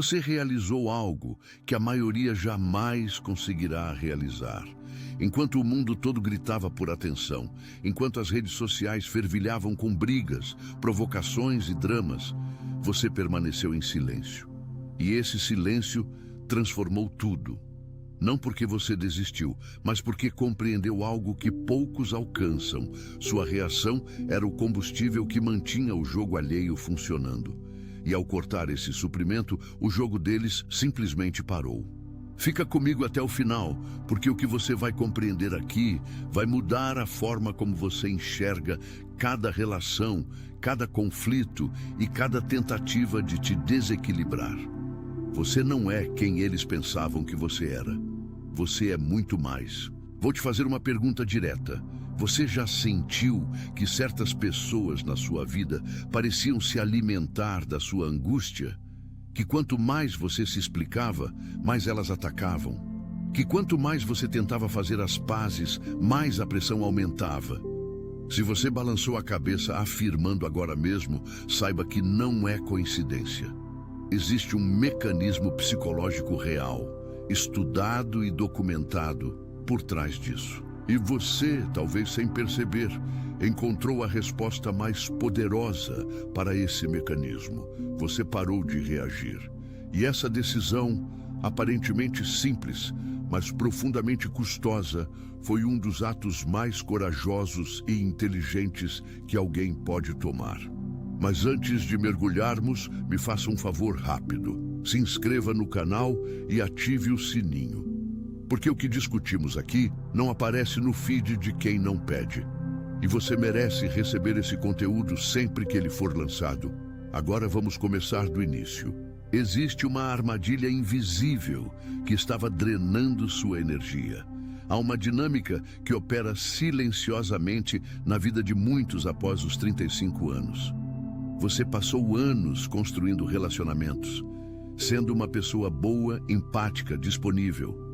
Você realizou algo que a maioria jamais conseguirá realizar. Enquanto o mundo todo gritava por atenção, enquanto as redes sociais fervilhavam com brigas, provocações e dramas, você permaneceu em silêncio. E esse silêncio transformou tudo. Não porque você desistiu, mas porque compreendeu algo que poucos alcançam. Sua reação era o combustível que mantinha o jogo alheio funcionando. E ao cortar esse suprimento, o jogo deles simplesmente parou. Fica comigo até o final, porque o que você vai compreender aqui vai mudar a forma como você enxerga cada relação, cada conflito e cada tentativa de te desequilibrar. Você não é quem eles pensavam que você era. Você é muito mais. Vou te fazer uma pergunta direta. Você já sentiu que certas pessoas na sua vida pareciam se alimentar da sua angústia? Que quanto mais você se explicava, mais elas atacavam? Que quanto mais você tentava fazer as pazes, mais a pressão aumentava? Se você balançou a cabeça afirmando agora mesmo, saiba que não é coincidência. Existe um mecanismo psicológico real, estudado e documentado por trás disso. E você, talvez sem perceber, encontrou a resposta mais poderosa para esse mecanismo. Você parou de reagir. E essa decisão, aparentemente simples, mas profundamente custosa, foi um dos atos mais corajosos e inteligentes que alguém pode tomar. Mas antes de mergulharmos, me faça um favor rápido. Se inscreva no canal e ative o sininho. Porque o que discutimos aqui não aparece no feed de quem não pede. E você merece receber esse conteúdo sempre que ele for lançado. Agora vamos começar do início. Existe uma armadilha invisível que estava drenando sua energia. Há uma dinâmica que opera silenciosamente na vida de muitos após os 35 anos. Você passou anos construindo relacionamentos, sendo uma pessoa boa, empática, disponível.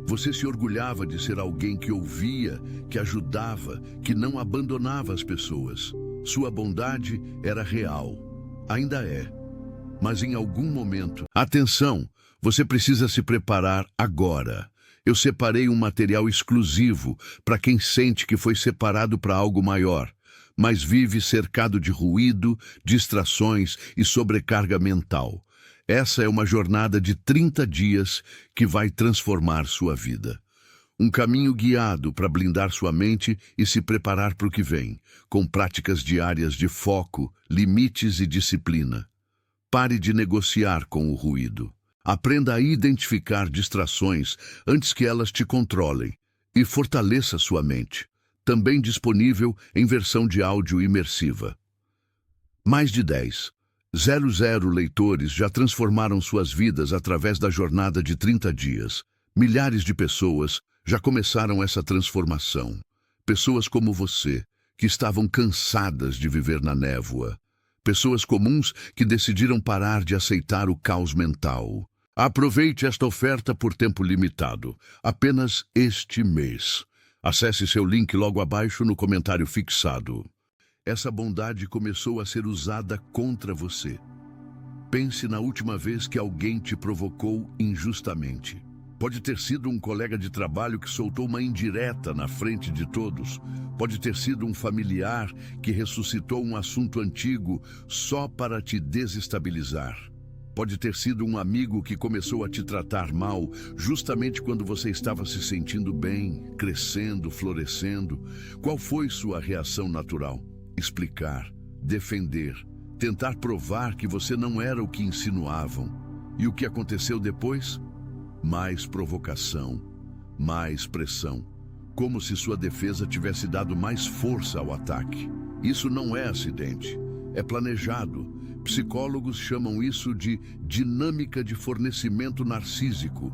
Você se orgulhava de ser alguém que ouvia, que ajudava, que não abandonava as pessoas. Sua bondade era real. Ainda é. Mas em algum momento... Atenção! Você precisa se preparar agora. Eu separei um material exclusivo para quem sente que foi separado para algo maior, mas vive cercado de ruído, distrações e sobrecarga mental. Essa é uma jornada de 30 dias que vai transformar sua vida. Um caminho guiado para blindar sua mente e se preparar para o que vem, com práticas diárias de foco, limites e disciplina. Pare de negociar com o ruído. Aprenda a identificar distrações antes que elas te controlem e fortaleça sua mente. Também disponível em versão de áudio imersiva. Mais de 10,00 leitores já transformaram suas vidas através da jornada de 30 dias. Milhares de pessoas já começaram essa transformação. Pessoas como você, que estavam cansadas de viver na névoa. Pessoas comuns que decidiram parar de aceitar o caos mental. Aproveite esta oferta por tempo limitado, apenas este mês. Acesse seu link logo abaixo no comentário fixado. Essa bondade começou a ser usada contra você. Pense na última vez que alguém te provocou injustamente. Pode ter sido um colega de trabalho que soltou uma indireta na frente de todos. Pode ter sido um familiar que ressuscitou um assunto antigo só para te desestabilizar. Pode ter sido um amigo que começou a te tratar mal justamente quando você estava se sentindo bem, crescendo, florescendo. Qual foi sua reação natural? Explicar, defender, tentar provar que você não era o que insinuavam. E o que aconteceu depois? Mais provocação, mais pressão, como se sua defesa tivesse dado mais força ao ataque. Isso não é acidente, é planejado. Psicólogos chamam isso de dinâmica de fornecimento narcísico.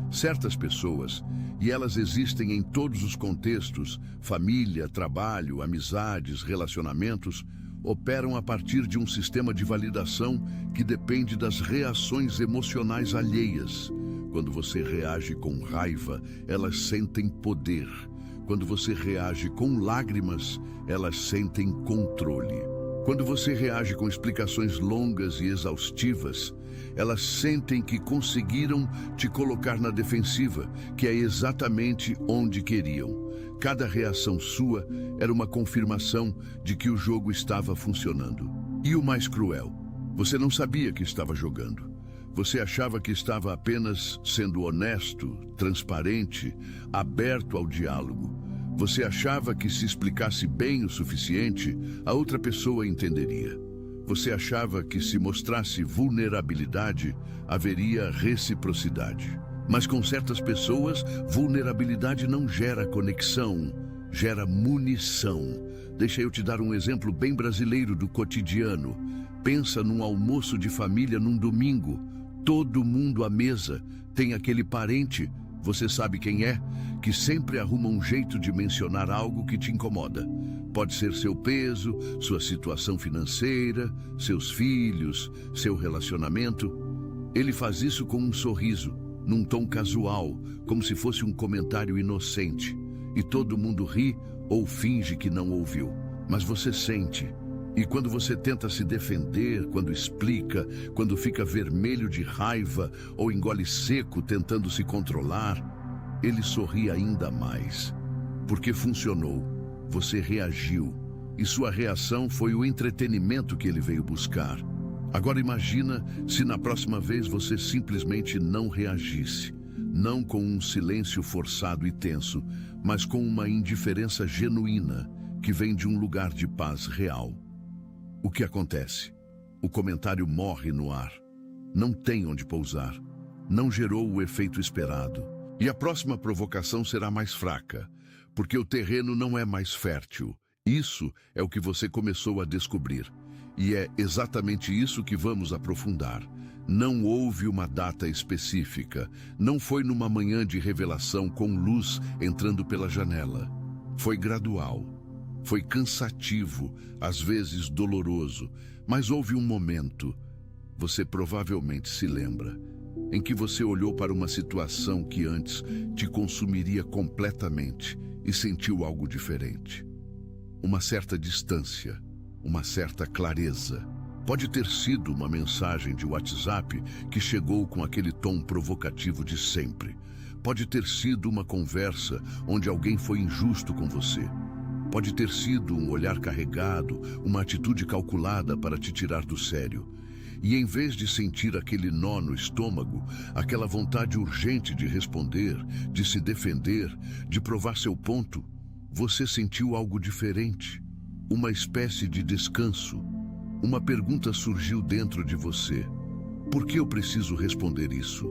Certas pessoas, e elas existem em todos os contextos, família, trabalho, amizades, relacionamentos, operam a partir de um sistema de validação que depende das reações emocionais alheias. Quando você reage com raiva, elas sentem poder. Quando você reage com lágrimas, elas sentem controle. Quando você reage com explicações longas e exaustivas, elas sentem que conseguiram te colocar na defensiva, que é exatamente onde queriam. Cada reação sua era uma confirmação de que o jogo estava funcionando. E o mais cruel, você não sabia que estava jogando. Você achava que estava apenas sendo honesto, transparente, aberto ao diálogo. Você achava que se explicasse bem o suficiente, a outra pessoa entenderia. Você achava que se mostrasse vulnerabilidade, haveria reciprocidade. Mas com certas pessoas, vulnerabilidade não gera conexão, gera munição. Deixa eu te dar um exemplo bem brasileiro do cotidiano. Pensa num almoço de família num domingo. Todo mundo à mesa, tem aquele parente, você sabe quem é, que sempre arruma um jeito de mencionar algo que te incomoda. Pode ser seu peso, sua situação financeira, seus filhos, seu relacionamento. Ele faz isso com um sorriso, num tom casual, como se fosse um comentário inocente. E todo mundo ri ou finge que não ouviu. Mas você sente. E quando você tenta se defender, quando explica, quando fica vermelho de raiva ou engole seco tentando se controlar, ele sorri ainda mais. Porque funcionou, você reagiu, e sua reação foi o entretenimento que ele veio buscar. Agora imagina se na próxima vez você simplesmente não reagisse, não com um silêncio forçado e tenso, mas com uma indiferença genuína que vem de um lugar de paz real. O que acontece? O comentário morre no ar. Não tem onde pousar. Não gerou o efeito esperado. E a próxima provocação será mais fraca, porque o terreno não é mais fértil. Isso é o que você começou a descobrir. E é exatamente isso que vamos aprofundar. Não houve uma data específica. Não foi numa manhã de revelação com luz entrando pela janela. Foi gradual. Foi cansativo, às vezes doloroso, mas houve um momento, você provavelmente se lembra, em que você olhou para uma situação que antes te consumiria completamente e sentiu algo diferente. Uma certa distância, uma certa clareza. Pode ter sido uma mensagem de WhatsApp que chegou com aquele tom provocativo de sempre. Pode ter sido uma conversa onde alguém foi injusto com você. Pode ter sido um olhar carregado, uma atitude calculada para te tirar do sério. E em vez de sentir aquele nó no estômago, aquela vontade urgente de responder, de se defender, de provar seu ponto, você sentiu algo diferente. Uma espécie de descanso. Uma pergunta surgiu dentro de você. Por que eu preciso responder isso?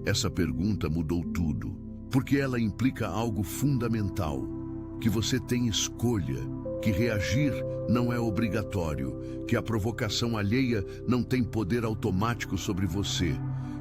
Essa pergunta mudou tudo, porque ela implica algo fundamental. Que você tem escolha, que reagir não é obrigatório, que a provocação alheia não tem poder automático sobre você,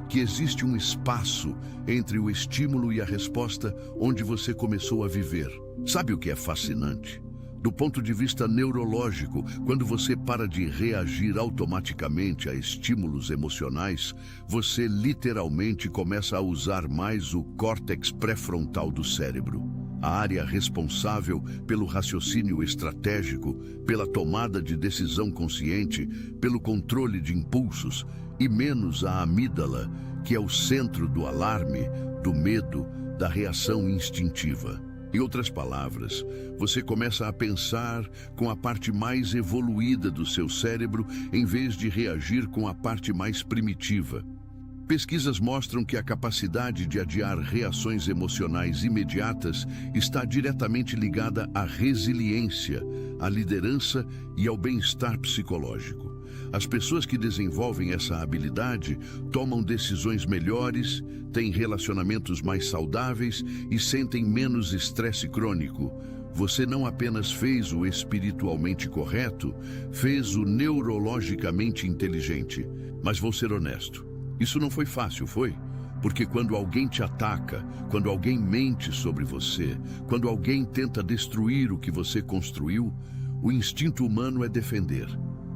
que existe um espaço entre o estímulo e a resposta onde você começou a viver. Sabe o que é fascinante? Do ponto de vista neurológico, quando você para de reagir automaticamente a estímulos emocionais, você literalmente começa a usar mais o córtex pré-frontal do cérebro. A área responsável pelo raciocínio estratégico, pela tomada de decisão consciente, pelo controle de impulsos, e menos a amígdala, que é o centro do alarme, do medo, da reação instintiva. Em outras palavras, você começa a pensar com a parte mais evoluída do seu cérebro em vez de reagir com a parte mais primitiva. Pesquisas mostram que a capacidade de adiar reações emocionais imediatas está diretamente ligada à resiliência, à liderança e ao bem-estar psicológico. As pessoas que desenvolvem essa habilidade tomam decisões melhores, têm relacionamentos mais saudáveis e sentem menos estresse crônico. Você não apenas fez o espiritualmente correto, fez o neurologicamente inteligente. Mas vou ser honesto. Isso não foi fácil, foi? Porque quando alguém te ataca, quando alguém mente sobre você, quando alguém tenta destruir o que você construiu, o instinto humano é defender.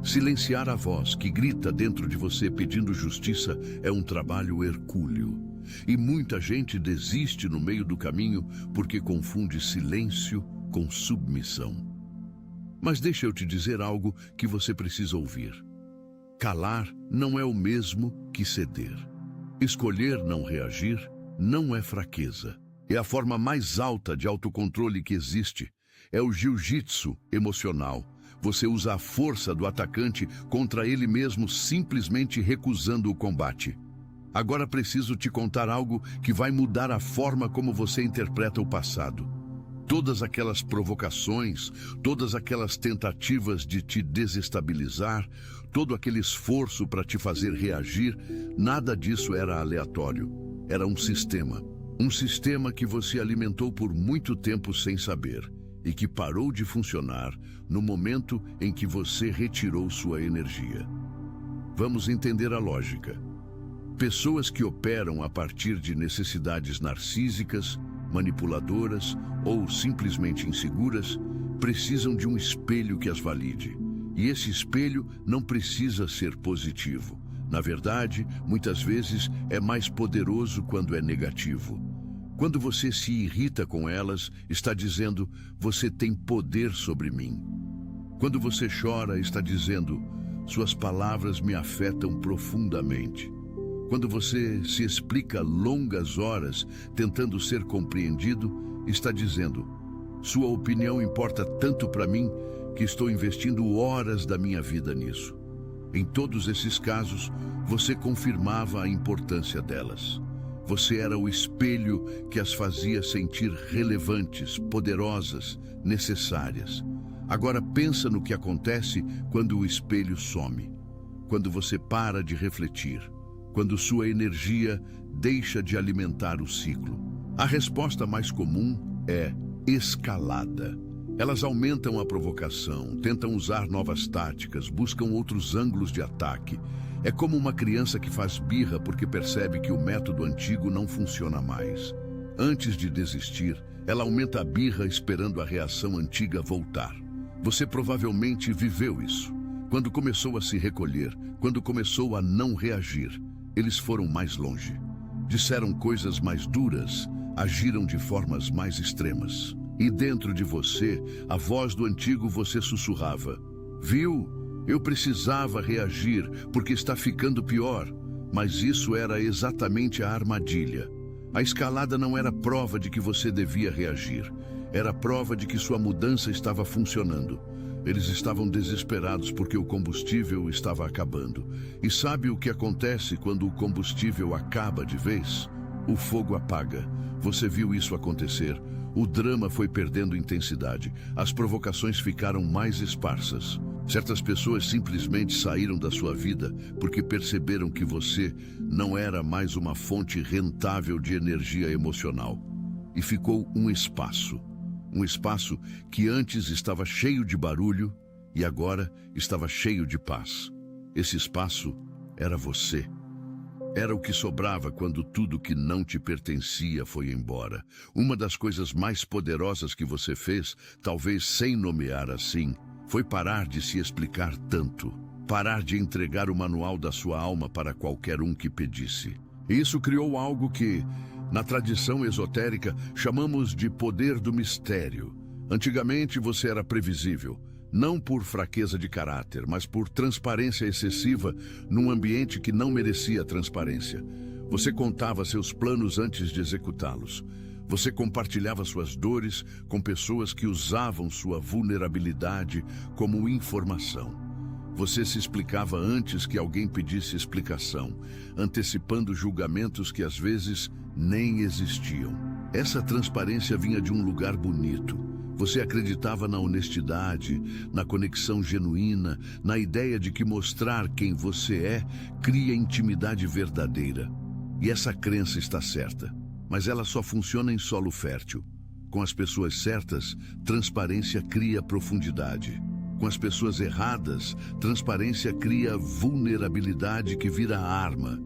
Silenciar a voz que grita dentro de você pedindo justiça é um trabalho hercúleo. E muita gente desiste no meio do caminho porque confunde silêncio com submissão. Mas deixa eu te dizer algo que você precisa ouvir. Calar não é o mesmo que ceder. Escolher não reagir não é fraqueza. É a forma mais alta de autocontrole que existe. É o jiu-jitsu emocional. Você usa a força do atacante contra ele mesmo, simplesmente recusando o combate. Agora preciso te contar algo que vai mudar a forma como você interpreta o passado. Todas aquelas provocações, todas aquelas tentativas de te desestabilizar, todo aquele esforço para te fazer reagir, nada disso era aleatório. Era um sistema. Um sistema que você alimentou por muito tempo sem saber e que parou de funcionar no momento em que você retirou sua energia. Vamos entender a lógica. Pessoas que operam a partir de necessidades narcísicas, manipuladoras ou simplesmente inseguras precisam de um espelho que as valide. E esse espelho não precisa ser positivo. Na verdade, muitas vezes é mais poderoso quando é negativo. Quando você se irrita com elas, está dizendo, você tem poder sobre mim. Quando você chora, está dizendo, suas palavras me afetam profundamente. Quando você se explica longas horas tentando ser compreendido, está dizendo, sua opinião importa tanto para mim que estou investindo horas da minha vida nisso. Em todos esses casos, você confirmava a importância delas. Você era o espelho que as fazia sentir relevantes, poderosas, necessárias. Agora pensa no que acontece quando o espelho some. Quando você para de refletir. Quando sua energia deixa de alimentar o ciclo. A resposta mais comum é escalada. Elas aumentam a provocação, tentam usar novas táticas, buscam outros ângulos de ataque. É como uma criança que faz birra porque percebe que o método antigo não funciona mais. Antes de desistir, ela aumenta a birra esperando a reação antiga voltar. Você provavelmente viveu isso. Quando começou a se recolher, quando começou a não reagir, eles foram mais longe. Disseram coisas mais duras, agiram de formas mais extremas. E dentro de você, a voz do antigo você sussurrava. Viu? Eu precisava reagir porque está ficando pior. Mas isso era exatamente a armadilha. A escalada não era prova de que você devia reagir. Era prova de que sua mudança estava funcionando. Eles estavam desesperados porque o combustível estava acabando. E sabe o que acontece quando o combustível acaba de vez? O fogo apaga. Você viu isso acontecer. O drama foi perdendo intensidade. As provocações ficaram mais esparsas. Certas pessoas simplesmente saíram da sua vida porque perceberam que você não era mais uma fonte rentável de energia emocional. E ficou um espaço. Um espaço que antes estava cheio de barulho e agora estava cheio de paz. Esse espaço era você. Era o que sobrava quando tudo que não te pertencia foi embora. Uma das coisas mais poderosas que você fez, talvez sem nomear assim, foi parar de se explicar tanto. Parar de entregar o manual da sua alma para qualquer um que pedisse. E isso criou algo que, na tradição esotérica, chamamos de poder do mistério. Antigamente você era previsível. Não por fraqueza de caráter, mas por transparência excessiva num ambiente que não merecia transparência. Você contava seus planos antes de executá-los. Você compartilhava suas dores com pessoas que usavam sua vulnerabilidade como informação. Você se explicava antes que alguém pedisse explicação, antecipando julgamentos que às vezes nem existiam. Essa transparência vinha de um lugar bonito. Você acreditava na honestidade, na conexão genuína, na ideia de que mostrar quem você é cria intimidade verdadeira. E essa crença está certa, mas ela só funciona em solo fértil. Com as pessoas certas, transparência cria profundidade. Com as pessoas erradas, transparência cria vulnerabilidade que vira arma.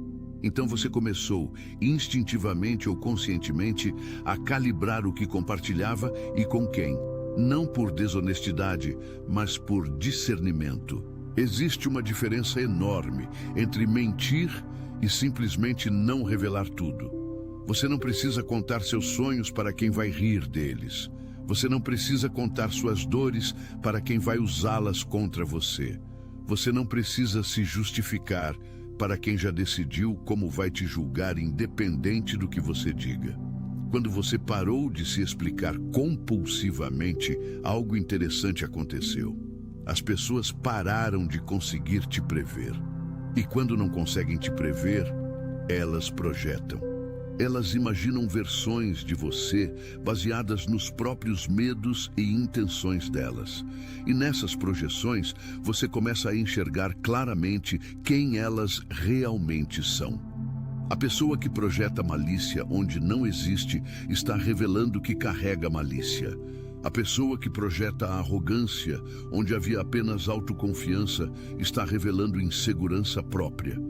Então você começou, instintivamente ou conscientemente, a calibrar o que compartilhava e com quem. Não por desonestidade, mas por discernimento. Existe uma diferença enorme entre mentir e simplesmente não revelar tudo. Você não precisa contar seus sonhos para quem vai rir deles. Você não precisa contar suas dores para quem vai usá-las contra você. Você não precisa se justificar para quem já decidiu como vai te julgar independente do que você diga. Quando você parou de se explicar compulsivamente, algo interessante aconteceu. As pessoas pararam de conseguir te prever. E quando não conseguem te prever, elas projetam. Elas imaginam versões de você baseadas nos próprios medos e intenções delas. E nessas projeções, você começa a enxergar claramente quem elas realmente são. A pessoa que projeta malícia onde não existe está revelando que carrega malícia. A pessoa que projeta a arrogância onde havia apenas autoconfiança está revelando insegurança própria.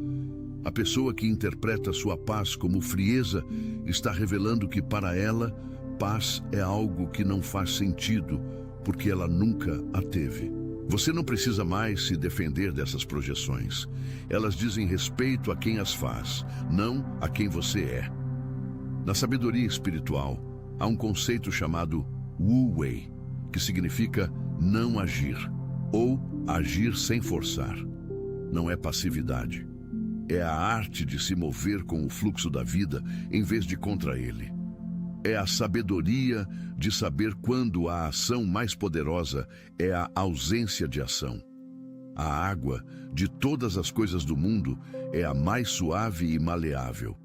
A pessoa que interpreta sua paz como frieza está revelando que para ela, paz é algo que não faz sentido, porque ela nunca a teve. Você não precisa mais se defender dessas projeções. Elas dizem respeito a quem as faz, não a quem você é. Na sabedoria espiritual, há um conceito chamado Wu Wei, que significa não agir, ou agir sem forçar. Não é passividade. É a arte de se mover com o fluxo da vida em vez de contra ele. É a sabedoria de saber quando a ação mais poderosa é a ausência de ação. A água, de todas as coisas do mundo, é a mais suave e maleável.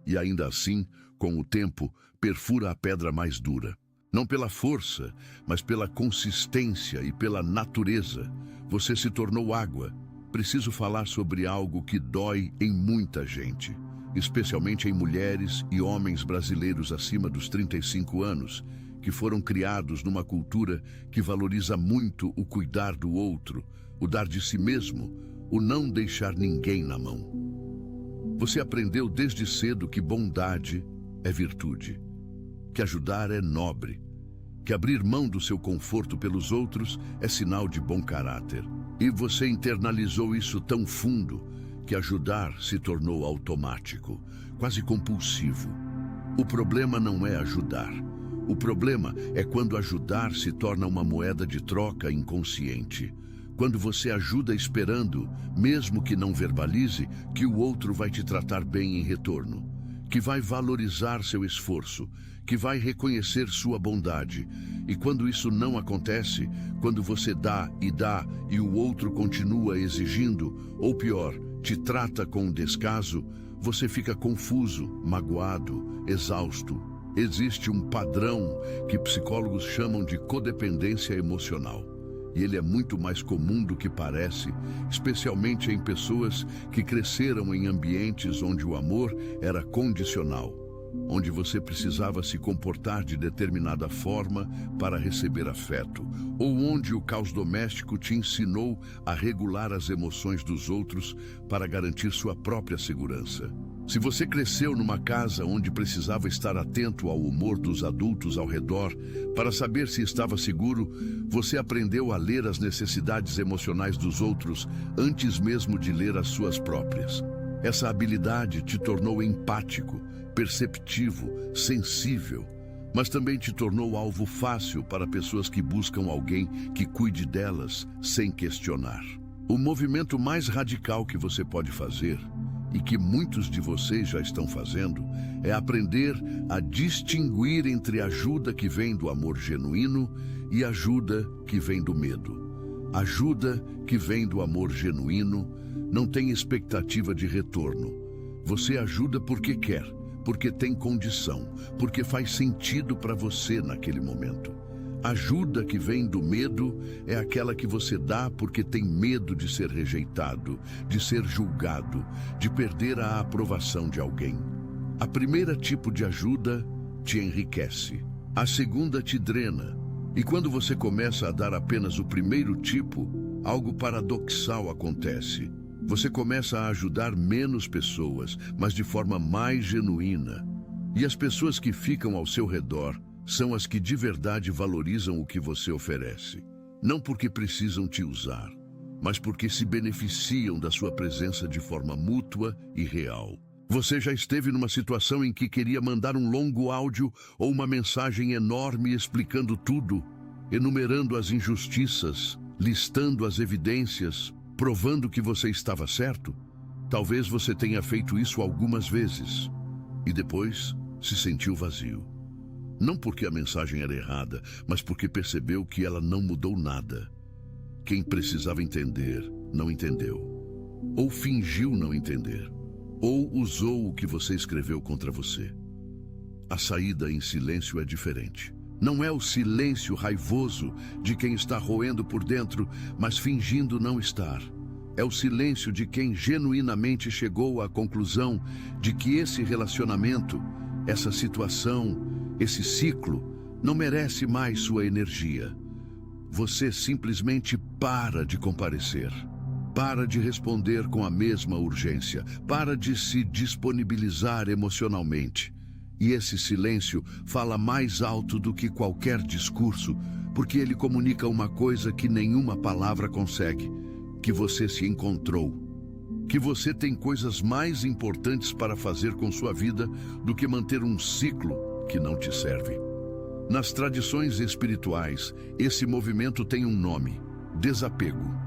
E ainda assim, com o tempo, perfura a pedra mais dura. Não pela força, mas pela consistência e pela natureza. Você se tornou água. Preciso falar sobre algo que dói em muita gente, especialmente em mulheres e homens brasileiros acima dos 35 anos, que foram criados numa cultura que valoriza muito o cuidar do outro, o dar de si mesmo, o não deixar ninguém na mão. Você aprendeu desde cedo que bondade é virtude, que ajudar é nobre, que abrir mão do seu conforto pelos outros é sinal de bom caráter. E você internalizou isso tão fundo que ajudar se tornou automático, quase compulsivo. O problema não é ajudar. O problema é quando ajudar se torna uma moeda de troca inconsciente. Quando você ajuda esperando, mesmo que não verbalize, que o outro vai te tratar bem em retorno, que vai valorizar seu esforço, que vai reconhecer sua bondade. E quando isso não acontece, quando você dá e o outro continua exigindo, ou pior, te trata com descaso, você fica confuso, magoado, exausto. Existe um padrão que psicólogos chamam de codependência emocional. E ele é muito mais comum do que parece, especialmente em pessoas que cresceram em ambientes onde o amor era condicional, onde você precisava se comportar de determinada forma para receber afeto, ou onde o caos doméstico te ensinou a regular as emoções dos outros para garantir sua própria segurança. Se você cresceu numa casa onde precisava estar atento ao humor dos adultos ao redor para saber se estava seguro, você aprendeu a ler as necessidades emocionais dos outros antes mesmo de ler as suas próprias. Essa habilidade te tornou empático, perceptivo, sensível, mas também te tornou alvo fácil para pessoas que buscam alguém que cuide delas sem questionar. O movimento mais radical que você pode fazer, e que muitos de vocês já estão fazendo, é aprender a distinguir entre ajuda que vem do amor genuíno e ajuda que vem do medo. Ajuda que vem do amor genuíno não tem expectativa de retorno. Você ajuda porque quer, porque tem condição, porque faz sentido para você naquele momento. Ajuda que vem do medo é aquela que você dá porque tem medo de ser rejeitado, de ser julgado, de perder a aprovação de alguém. A primeira tipo de ajuda te enriquece, a segunda te drena. E quando você começa a dar apenas o primeiro tipo, algo paradoxal acontece. Você começa a ajudar menos pessoas, mas de forma mais genuína. E as pessoas que ficam ao seu redor são as que de verdade valorizam o que você oferece. Não porque precisam te usar, mas porque se beneficiam da sua presença de forma mútua e real. Você já esteve numa situação em que queria mandar um longo áudio ou uma mensagem enorme explicando tudo, enumerando as injustiças, listando as evidências, provando que você estava certo? Talvez você tenha feito isso algumas vezes e depois se sentiu vazio. Não porque a mensagem era errada, mas porque percebeu que ela não mudou nada. Quem precisava entender, não entendeu. Ou fingiu não entender. Ou usou o que você escreveu contra você. A saída em silêncio é diferente. Não é o silêncio raivoso de quem está roendo por dentro, mas fingindo não estar. É o silêncio de quem genuinamente chegou à conclusão de que esse relacionamento, essa situação, esse ciclo, não merece mais sua energia. Você simplesmente para de comparecer. Para de responder com a mesma urgência. Para de se disponibilizar emocionalmente. E esse silêncio fala mais alto do que qualquer discurso, porque ele comunica uma coisa que nenhuma palavra consegue: que você se encontrou. Que você tem coisas mais importantes para fazer com sua vida do que manter um ciclo que não te serve. Nas tradições espirituais, esse movimento tem um nome: desapego.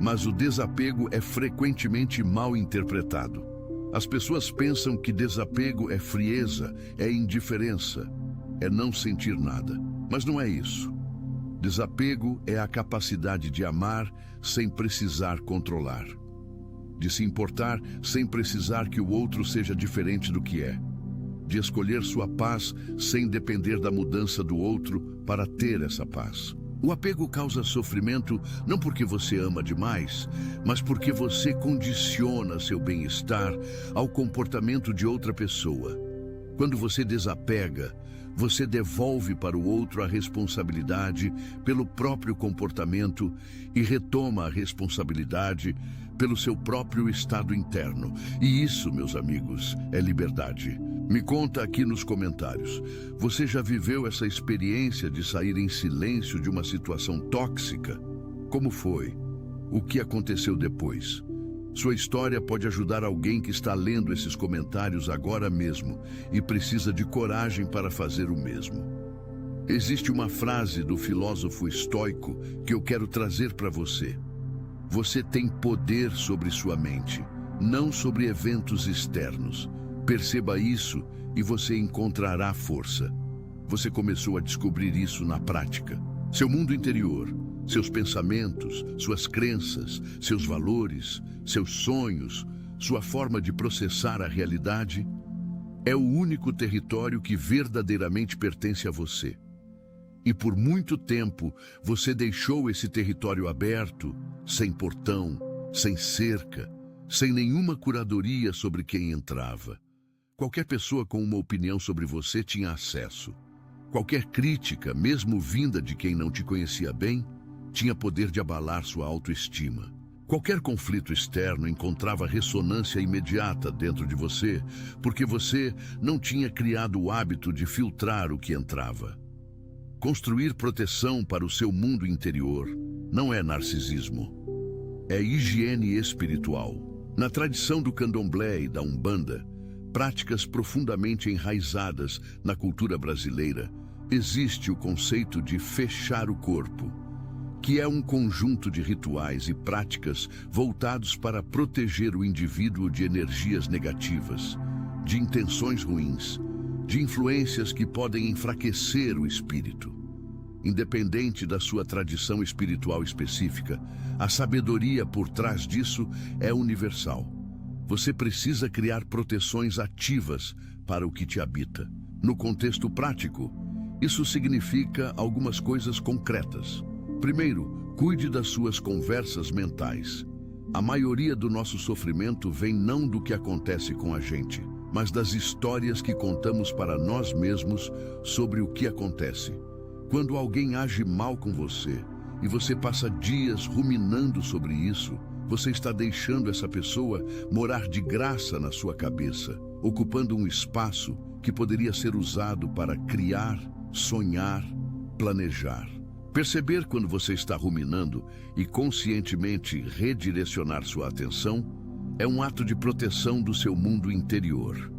Mas o desapego é frequentemente mal interpretado. As pessoas pensam que desapego é frieza, é indiferença, é não sentir nada. Mas não é isso. Desapego é a capacidade de amar sem precisar controlar. De se importar sem precisar que o outro seja diferente do que é. De escolher sua paz sem depender da mudança do outro para ter essa paz. O apego causa sofrimento não porque você ama demais, mas porque você condiciona seu bem-estar ao comportamento de outra pessoa. Quando você desapega, você devolve para o outro a responsabilidade pelo próprio comportamento e retoma a responsabilidade pelo seu próprio estado interno. E isso, meus amigos, é liberdade. Me conta aqui nos comentários. Você já viveu essa experiência de sair em silêncio de uma situação tóxica? Como foi? O que aconteceu depois? Sua história pode ajudar alguém que está lendo esses comentários agora mesmo e precisa de coragem para fazer o mesmo. Existe uma frase do filósofo estoico que eu quero trazer para você. Você tem poder sobre sua mente, não sobre eventos externos. Perceba isso e você encontrará força. Você começou a descobrir isso na prática. Seu mundo interior, seus pensamentos, suas crenças, seus valores, seus sonhos, sua forma de processar a realidade, é o único território que verdadeiramente pertence a você. E por muito tempo você deixou esse território aberto, sem portão, sem cerca, sem nenhuma curadoria sobre quem entrava. Qualquer pessoa com uma opinião sobre você tinha acesso. Qualquer crítica, mesmo vinda de quem não te conhecia bem, tinha poder de abalar sua autoestima. Qualquer conflito externo encontrava ressonância imediata dentro de você, porque você não tinha criado o hábito de filtrar o que entrava. Construir proteção para o seu mundo interior não é narcisismo, é higiene espiritual. Na tradição do candomblé e da umbanda, práticas profundamente enraizadas na cultura brasileira, existe o conceito de fechar o corpo, que é um conjunto de rituais e práticas voltados para proteger o indivíduo de energias negativas, de intenções ruins, de influências que podem enfraquecer o espírito. Independente da sua tradição espiritual específica, a sabedoria por trás disso é universal. Você precisa criar proteções ativas para o que te habita. No contexto prático, isso significa algumas coisas concretas. Primeiro, cuide das suas conversas mentais. A maioria do nosso sofrimento vem não do que acontece com a gente, mas das histórias que contamos para nós mesmos sobre o que acontece. Quando alguém age mal com você e você passa dias ruminando sobre isso, você está deixando essa pessoa morar de graça na sua cabeça, ocupando um espaço que poderia ser usado para criar, sonhar, planejar. Perceber quando você está ruminando e conscientemente redirecionar sua atenção é um ato de proteção do seu mundo interior.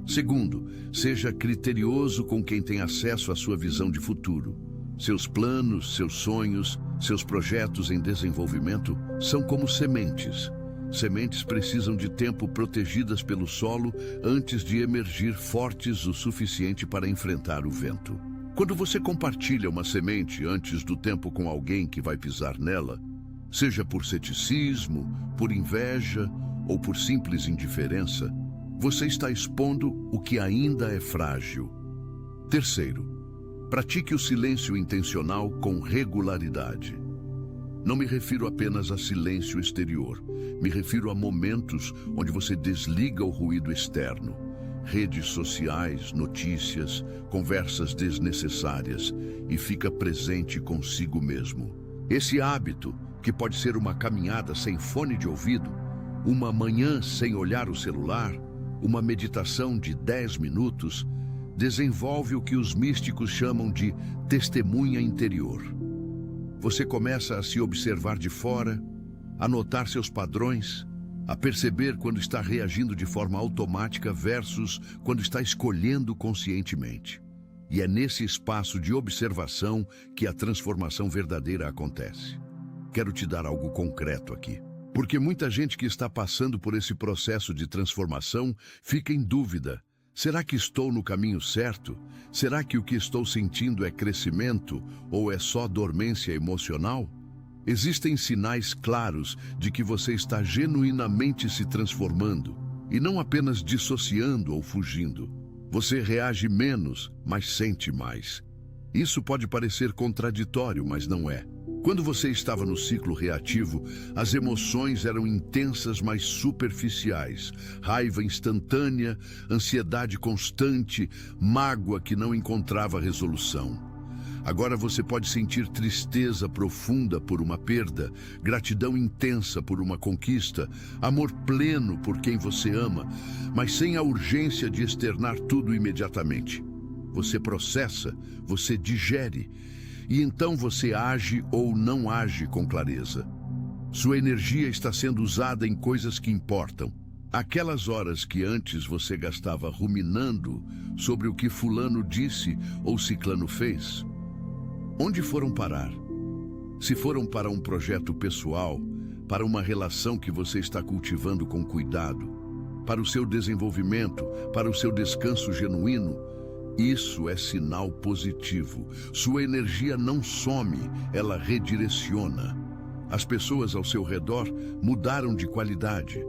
Segundo, seja criterioso com quem tem acesso à sua visão de futuro. Seus planos, seus sonhos, seus projetos em desenvolvimento são como sementes. Sementes precisam de tempo protegidas pelo solo antes de emergir fortes o suficiente para enfrentar o vento. Quando você compartilha uma semente antes do tempo com alguém que vai pisar nela, seja por ceticismo, por inveja ou por simples indiferença, você está expondo o que ainda é frágil. Terceiro, pratique o silêncio intencional com regularidade. Não me refiro apenas a silêncio exterior, me refiro a momentos onde você desliga o ruído externo. Redes sociais, notícias, conversas desnecessárias e fica presente consigo mesmo. Esse hábito, que pode ser uma caminhada sem fone de ouvido, uma manhã sem olhar o celular, uma meditação de 10 minutos, desenvolve o que os místicos chamam de testemunha interior. Você começa a se observar de fora, a notar seus padrões, a perceber quando está reagindo de forma automática versus quando está escolhendo conscientemente. E é nesse espaço de observação que a transformação verdadeira acontece. Quero te dar algo concreto aqui. Porque muita gente que está passando por esse processo de transformação fica em dúvida. Será que estou no caminho certo? Será que o que estou sentindo é crescimento ou é só dormência emocional? Existem sinais claros de que você está genuinamente se transformando e não apenas dissociando ou fugindo. Você reage menos, mas sente mais. Isso pode parecer contraditório, mas não é. Quando você estava no ciclo reativo, as emoções eram intensas, mas superficiais. Raiva instantânea, ansiedade constante, mágoa que não encontrava resolução. Agora você pode sentir tristeza profunda por uma perda, gratidão intensa por uma conquista, amor pleno por quem você ama, mas sem a urgência de externar tudo imediatamente. Você processa, você digere, e então você age ou não age com clareza. Sua energia está sendo usada em coisas que importam. Aquelas horas que antes você gastava ruminando sobre o que fulano disse ou ciclano fez, onde foram parar? Se foram para um projeto pessoal, para uma relação que você está cultivando com cuidado, para o seu desenvolvimento, para o seu descanso genuíno, isso é sinal positivo. Sua energia não some, ela redireciona. As pessoas ao seu redor mudaram de qualidade.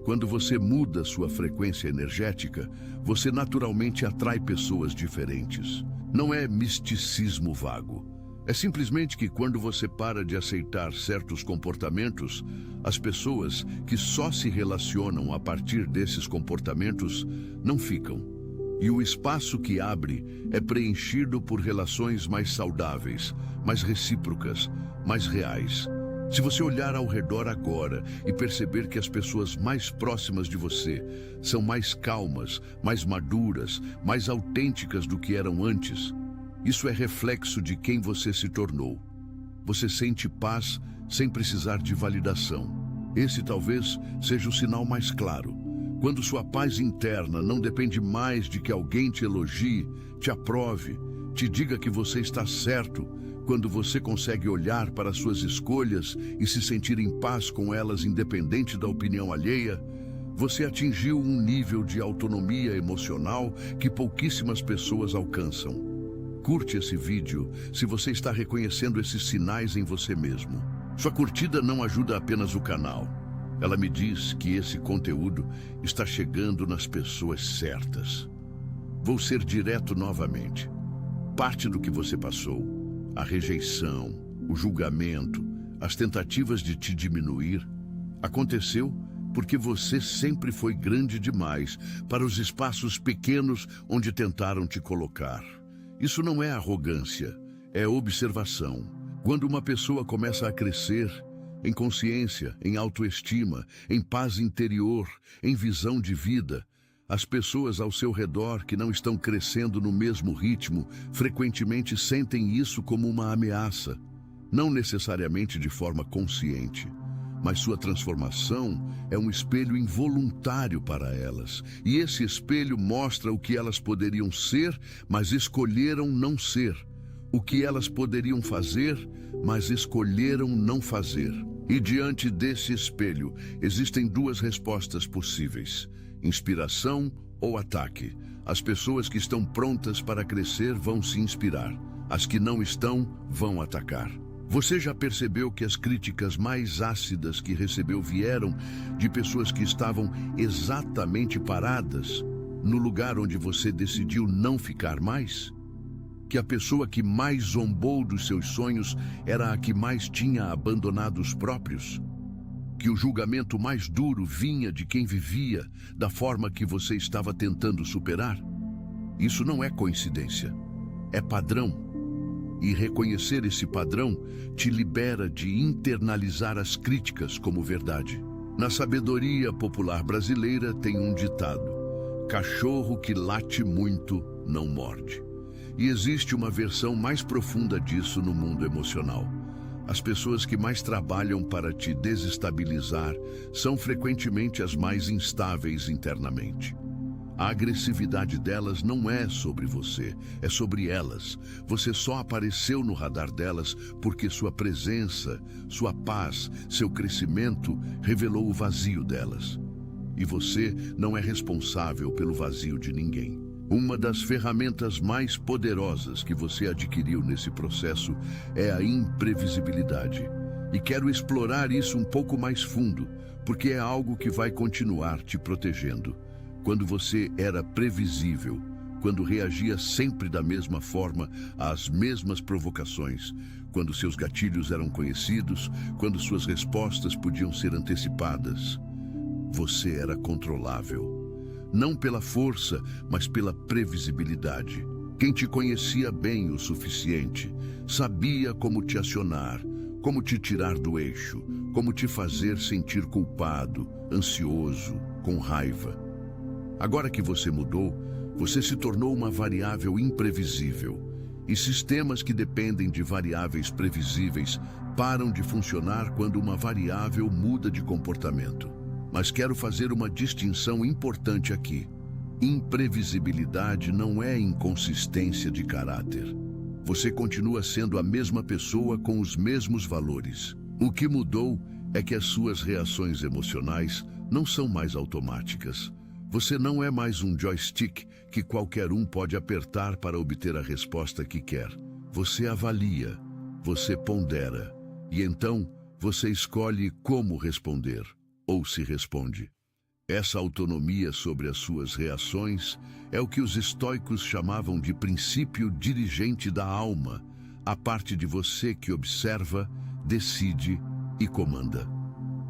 Quando você muda sua frequência energética, você naturalmente atrai pessoas diferentes. Não é misticismo vago. É simplesmente que quando você para de aceitar certos comportamentos, as pessoas que só se relacionam a partir desses comportamentos não ficam. E o espaço que abre é preenchido por relações mais saudáveis, mais recíprocas, mais reais. Se você olhar ao redor agora e perceber que as pessoas mais próximas de você são mais calmas, mais maduras, mais autênticas do que eram antes, isso é reflexo de quem você se tornou. Você sente paz sem precisar de validação. Esse talvez seja o sinal mais claro. Quando sua paz interna não depende mais de que alguém te elogie, te aprove, te diga que você está certo, quando você consegue olhar para suas escolhas e se sentir em paz com elas independente da opinião alheia, você atingiu um nível de autonomia emocional que pouquíssimas pessoas alcançam. Curte esse vídeo se você está reconhecendo esses sinais em você mesmo. Sua curtida não ajuda apenas o canal. Ela me diz que esse conteúdo está chegando nas pessoas certas. Vou ser direto novamente. Parte do que você passou, a rejeição, o julgamento, as tentativas de te diminuir, aconteceu porque você sempre foi grande demais para os espaços pequenos onde tentaram te colocar. Isso não é arrogância, é observação. Quando uma pessoa começa a crescer, em consciência, em autoestima, em paz interior, em visão de vida, as pessoas ao seu redor que não estão crescendo no mesmo ritmo frequentemente sentem isso como uma ameaça, não necessariamente de forma consciente, mas sua transformação é um espelho involuntário para elas. E esse espelho mostra o que elas poderiam ser, mas escolheram não ser. O que elas poderiam fazer, mas escolheram não fazer. E diante desse espelho, existem duas respostas possíveis: inspiração ou ataque. As pessoas que estão prontas para crescer vão se inspirar. As que não estão, vão atacar. Você já percebeu que as críticas mais ácidas que recebeu vieram de pessoas que estavam exatamente paradas no lugar onde você decidiu não ficar mais? Que a pessoa que mais zombou dos seus sonhos era a que mais tinha abandonado os próprios? Que o julgamento mais duro vinha de quem vivia da forma que você estava tentando superar? Isso não é coincidência, é padrão. E reconhecer esse padrão te libera de internalizar as críticas como verdade. Na sabedoria popular brasileira tem um ditado: cachorro que late muito não morde. E existe uma versão mais profunda disso no mundo emocional. As pessoas que mais trabalham para te desestabilizar são frequentemente as mais instáveis internamente. A agressividade delas não é sobre você, é sobre elas. Você só apareceu no radar delas porque sua presença, sua paz, seu crescimento revelou o vazio delas. E você não é responsável pelo vazio de ninguém. Uma das ferramentas mais poderosas que você adquiriu nesse processo é a imprevisibilidade. E quero explorar isso um pouco mais fundo, porque é algo que vai continuar te protegendo. Quando você era previsível, quando reagia sempre da mesma forma às mesmas provocações, quando seus gatilhos eram conhecidos, quando suas respostas podiam ser antecipadas, você era controlável. Não pela força, mas pela previsibilidade. Quem te conhecia bem o suficiente sabia como te acionar, como te tirar do eixo, como te fazer sentir culpado, ansioso, com raiva. Agora que você mudou, você se tornou uma variável imprevisível. E sistemas que dependem de variáveis previsíveis param de funcionar quando uma variável muda de comportamento. Mas quero fazer uma distinção importante aqui. Imprevisibilidade não é inconsistência de caráter. Você continua sendo a mesma pessoa com os mesmos valores. O que mudou é que as suas reações emocionais não são mais automáticas. Você não é mais um joystick que qualquer um pode apertar para obter a resposta que quer. Você avalia, você pondera, e então você escolhe como responder, ou se responde. Essa autonomia sobre as suas reações é o que os estoicos chamavam de princípio dirigente da alma, a parte de você que observa, decide e comanda.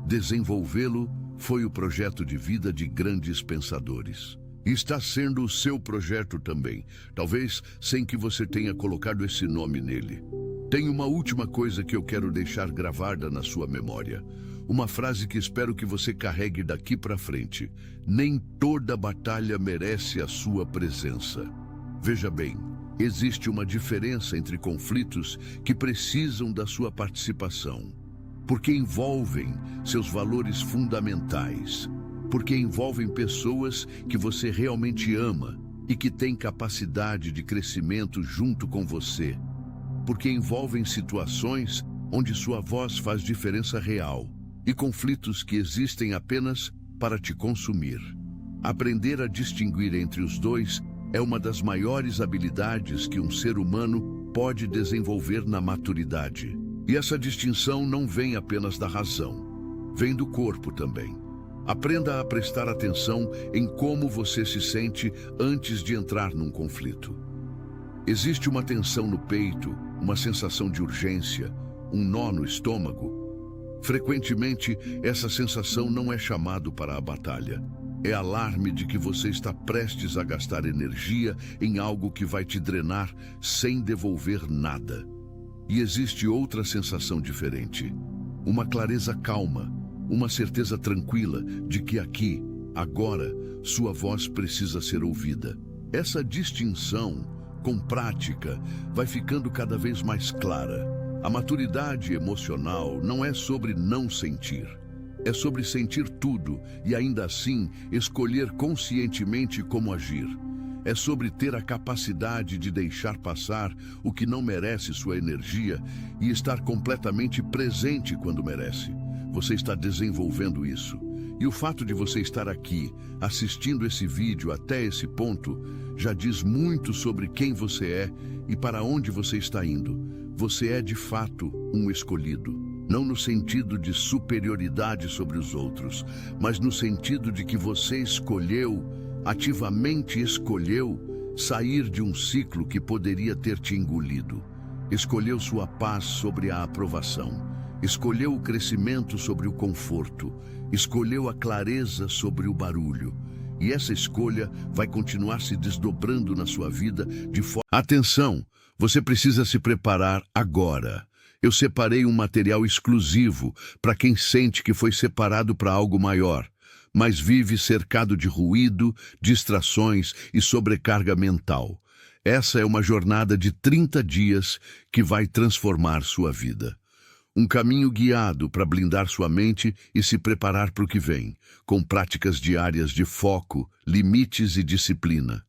Desenvolvê-lo foi o projeto de vida de grandes pensadores. E está sendo o seu projeto também, talvez sem que você tenha colocado esse nome nele. Tem uma última coisa que eu quero deixar gravada na sua memória. Uma frase que espero que você carregue daqui para frente. Nem toda batalha merece a sua presença. Veja bem, existe uma diferença entre conflitos que precisam da sua participação, porque envolvem seus valores fundamentais, porque envolvem pessoas que você realmente ama e que têm capacidade de crescimento junto com você, porque envolvem situações onde sua voz faz diferença real e conflitos que existem apenas para te consumir. Aprender a distinguir entre os dois é uma das maiores habilidades que um ser humano pode desenvolver na maturidade. E essa distinção não vem apenas da razão, vem do corpo também. Aprenda a prestar atenção em como você se sente antes de entrar num conflito. Existe uma tensão no peito, uma sensação de urgência, um nó no estômago. Frequentemente, essa sensação não é chamado para a batalha. É alarme de que você está prestes a gastar energia em algo que vai te drenar sem devolver nada. E existe outra sensação diferente, uma clareza calma, uma certeza tranquila de que aqui, agora, sua voz precisa ser ouvida. Essa distinção, com prática, vai ficando cada vez mais clara. A maturidade emocional não é sobre não sentir. É sobre sentir tudo e, ainda assim, escolher conscientemente como agir. É sobre ter a capacidade de deixar passar o que não merece sua energia e estar completamente presente quando merece. Você está desenvolvendo isso. E o fato de você estar aqui, assistindo esse vídeo até esse ponto, já diz muito sobre quem você é e para onde você está indo. Você é, de fato, um escolhido. Não no sentido de superioridade sobre os outros, mas no sentido de que você escolheu, ativamente escolheu, sair de um ciclo que poderia ter te engolido. Escolheu sua paz sobre a aprovação. Escolheu o crescimento sobre o conforto. Escolheu a clareza sobre o barulho. E essa escolha vai continuar se desdobrando na sua vida de forma... Atenção! Você precisa se preparar agora. Eu separei um material exclusivo para quem sente que foi separado para algo maior, mas vive cercado de ruído, distrações e sobrecarga mental. Essa é uma jornada de 30 dias que vai transformar sua vida. Um caminho guiado para blindar sua mente e se preparar para o que vem, com práticas diárias de foco, limites e disciplina.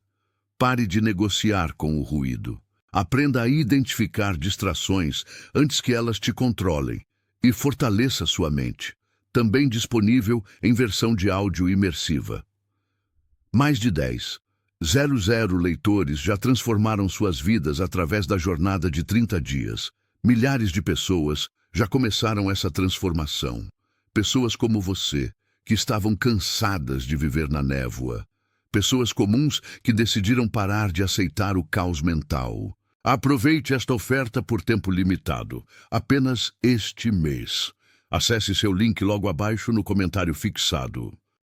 Pare de negociar com o ruído. Aprenda a identificar distrações antes que elas te controlem e fortaleça sua mente. Também disponível em versão de áudio imersiva. Mais de 10,00 leitores já transformaram suas vidas através da jornada de 30 dias. Milhares de pessoas já começaram essa transformação. Pessoas como você, que estavam cansadas de viver na névoa. Pessoas comuns que decidiram parar de aceitar o caos mental. Aproveite esta oferta por tempo limitado, apenas este mês. Acesse seu link logo abaixo no comentário fixado.